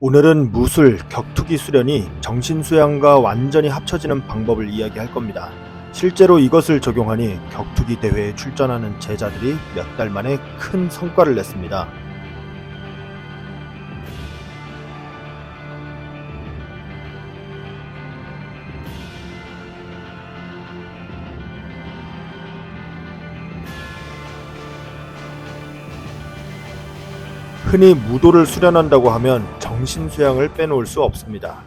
오늘은 무술, 격투기 수련이 정신수양과 완전히 합쳐지는 방법을 이야기할 겁니다. 실제로 이것을 적용하니 격투기 대회에 출전하는 제자들이 몇 달 만에 큰 성과를 냈습니다. 흔히 무도를 수련한다고 하면 정신수양을 빼놓을 수 없습니다.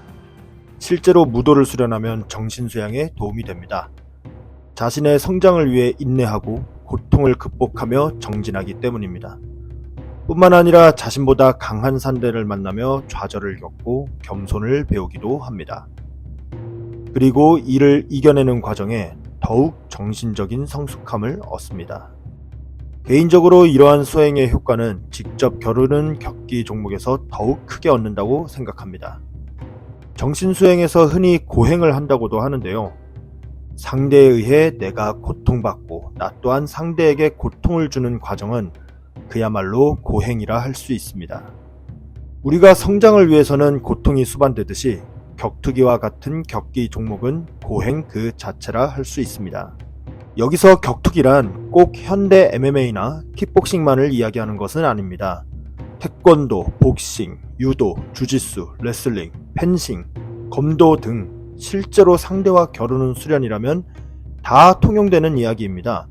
실제로 무도를 수련하면 정신수양에 도움이 됩니다. 자신의 성장을 위해 인내하고 고통을 극복하며 정진하기 때문입니다. 뿐만 아니라 자신보다 강한 상대를 만나며 좌절을 겪고 겸손을 배우기도 합니다. 그리고 이를 이겨내는 과정에 더욱 정신적인 성숙함을 얻습니다. 개인적으로 이러한 수행의 효과는 직접 겨루는 격기 종목에서 더욱 크게 얻는다고 생각합니다. 정신수행에서 흔히 고행을 한다고도 하는데요. 상대에 의해 내가 고통받고 나 또한 상대에게 고통을 주는 과정은 그야말로 고행이라 할 수 있습니다. 우리가 성장을 위해서는 고통이 수반되듯이 격투기와 같은 격기 종목은 고행 그 자체라 할 수 있습니다. 여기서 격투기란 꼭 현대 MMA나 킥복싱만을 이야기하는 것은 아닙니다. 태권도, 복싱, 유도, 주짓수, 레슬링, 펜싱, 검도 등 실제로 상대와 겨루는 수련이라면 다 통용되는 이야기입니다.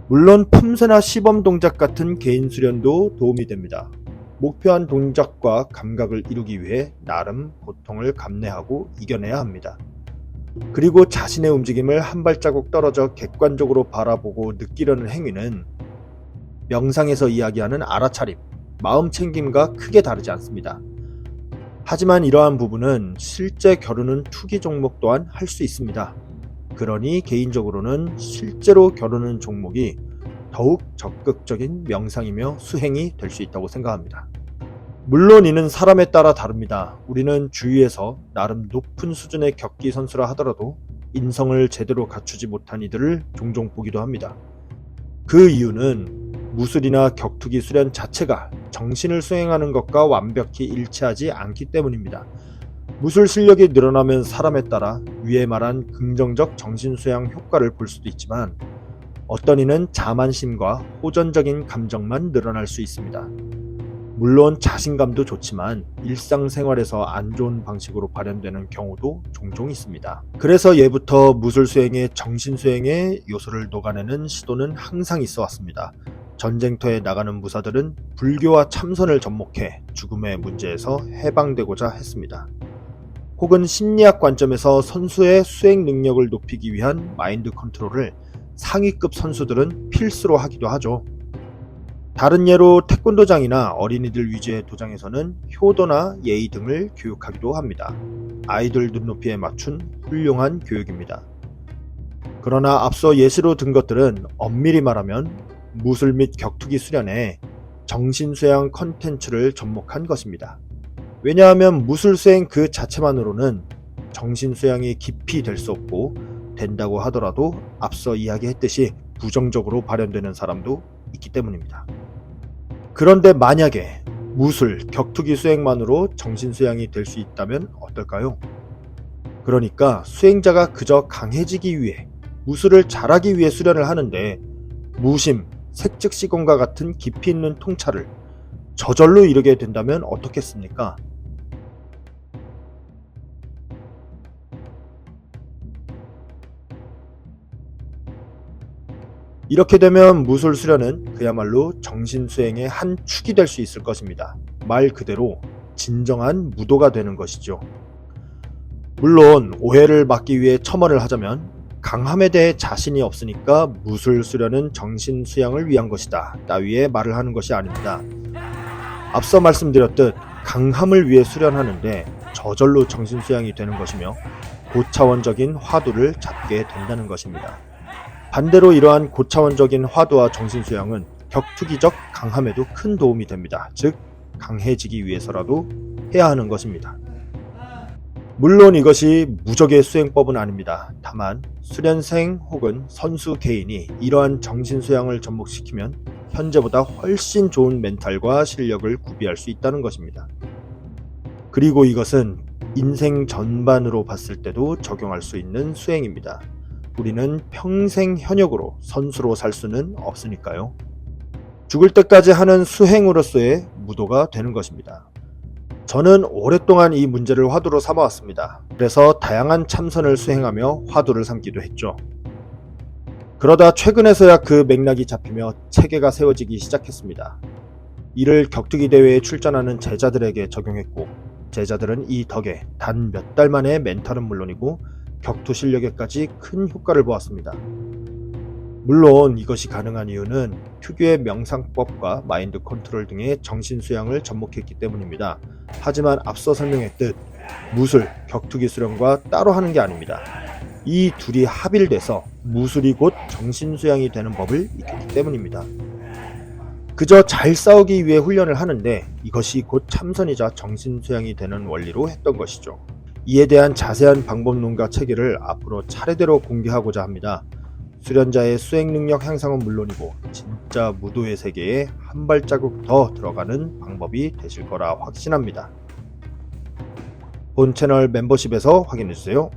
물론 품새나 시범 동작 같은 개인 수련도 도움이 됩니다. 목표한 동작과 감각을 이루기 위해 나름 고통을 감내하고 이겨내야 합니다. 그리고 자신의 움직임을 한 발자국 떨어져 객관적으로 바라보고 느끼려는 행위는 명상에서 이야기하는 알아차림, 마음 챙김과 크게 다르지 않습니다. 하지만 이러한 부분은 실제 겨루는 투기 종목 또한 할 수 있습니다. 그러니 개인적으로는 실제로 겨루는 종목이 더욱 적극적인 명상이며 수행이 될 수 있다고 생각합니다. 물론 이는 사람에 따라 다릅니다. 우리는 주위에서 나름 높은 수준의 격기 선수라 하더라도 인성을 제대로 갖추지 못한 이들을 종종 보기도 합니다. 그 이유는 무술이나 격투기 수련 자체가 정신을 수행하는 것과 완벽히 일치하지 않기 때문입니다. 무술 실력이 늘어나면 사람에 따라 위에 말한 긍정적 정신수양 효과를 볼 수도 있지만 어떤 이는 자만심과 호전적인 감정만 늘어날 수 있습니다. 물론 자신감도 좋지만 일상생활에서 안 좋은 방식으로 발현되는 경우도 종종 있습니다. 그래서 예부터 무술 수행에 정신 수행의 요소를 녹아내는 시도는 항상 있어 왔습니다. 전쟁터에 나가는 무사들은 불교와 참선을 접목해 죽음의 문제에서 해방되고자 했습니다. 혹은 심리학 관점에서 선수의 수행 능력을 높이기 위한 마인드 컨트롤을 상위급 선수들은 필수로 하기도 하죠. 다른 예로 태권도장이나 어린이들 위주의 도장에서는 효도나 예의 등을 교육하기도 합니다. 아이들 눈높이에 맞춘 훌륭한 교육입니다. 그러나 앞서 예시로 든 것들은 엄밀히 말하면 무술 및 격투기 수련에 정신수양 컨텐츠를 접목한 것입니다. 왜냐하면 무술 수행 그 자체만으로는 정신수양이 깊이 될 수 없고 된다고 하더라도 앞서 이야기했듯이 부정적으로 발현되는 사람도 있기 때문입니다. 그런데 만약에 무술, 격투기 수행만으로 정신수양이 될 수 있다면 어떨까요? 그러니까 수행자가 그저 강해지기 위해, 무술을 잘하기 위해 수련을 하는데 무심, 색즉시공과 같은 깊이 있는 통찰을 저절로 이루게 된다면 어떻겠습니까? 이렇게 되면 무술 수련은 그야말로 정신수행의 한 축이 될 수 있을 것입니다. 말 그대로 진정한 무도가 되는 것이죠. 물론 오해를 막기 위해 첨언을 하자면 강함에 대해 자신이 없으니까 무술 수련은 정신수양을 위한 것이다 따위의 말을 하는 것이 아닙니다. 앞서 말씀드렸듯 강함을 위해 수련하는데 저절로 정신수양이 되는 것이며 고차원적인 화두를 잡게 된다는 것입니다. 반대로 이러한 고차원적인 화두와 정신수양은 격투기적 강함에도 큰 도움이 됩니다. 즉 강해지기 위해서라도 해야 하는 것입니다. 물론 이것이 무적의 수행법은 아닙니다. 다만 수련생 혹은 선수 개인이 이러한 정신수양을 접목시키면 현재보다 훨씬 좋은 멘탈과 실력을 구비할 수 있다는 것입니다. 그리고 이것은 인생 전반으로 봤을 때도 적용할 수 있는 수행입니다. 우리는 평생 현역으로 선수로 살 수는 없으니까요. 죽을 때까지 하는 수행으로서의 무도가 되는 것입니다. 저는 오랫동안 이 문제를 화두로 삼아왔습니다. 그래서 다양한 참선을 수행하며 화두를 삼기도 했죠. 그러다 최근에서야 그 맥락이 잡히며 체계가 세워지기 시작했습니다. 이를 격투기 대회에 출전하는 제자들에게 적용했고, 제자들은 이 덕에 단 몇 달 만에 멘탈은 물론이고 격투 실력에까지 큰 효과를 보았습니다. 물론 이것이 가능한 이유는 특유의 명상법과 마인드 컨트롤 등의 정신 수양을 접목했기 때문입니다. 하지만 앞서 설명했듯 무술, 격투기 수련과 따로 하는 게 아닙니다. 이 둘이 합일돼서 무술이 곧 정신 수양이 되는 법을 익혔기 때문입니다. 그저 잘 싸우기 위해 훈련을 하는데 이것이 곧 참선이자 정신 수양이 되는 원리로 했던 것이죠. 이에 대한 자세한 방법론과 체계를 앞으로 차례대로 공개하고자 합니다. 수련자의 수행 능력 향상은 물론이고 진짜 무도의 세계에 한 발자국 더 들어가는 방법이 되실 거라 확신합니다. 본 채널 멤버십에서 확인해주세요.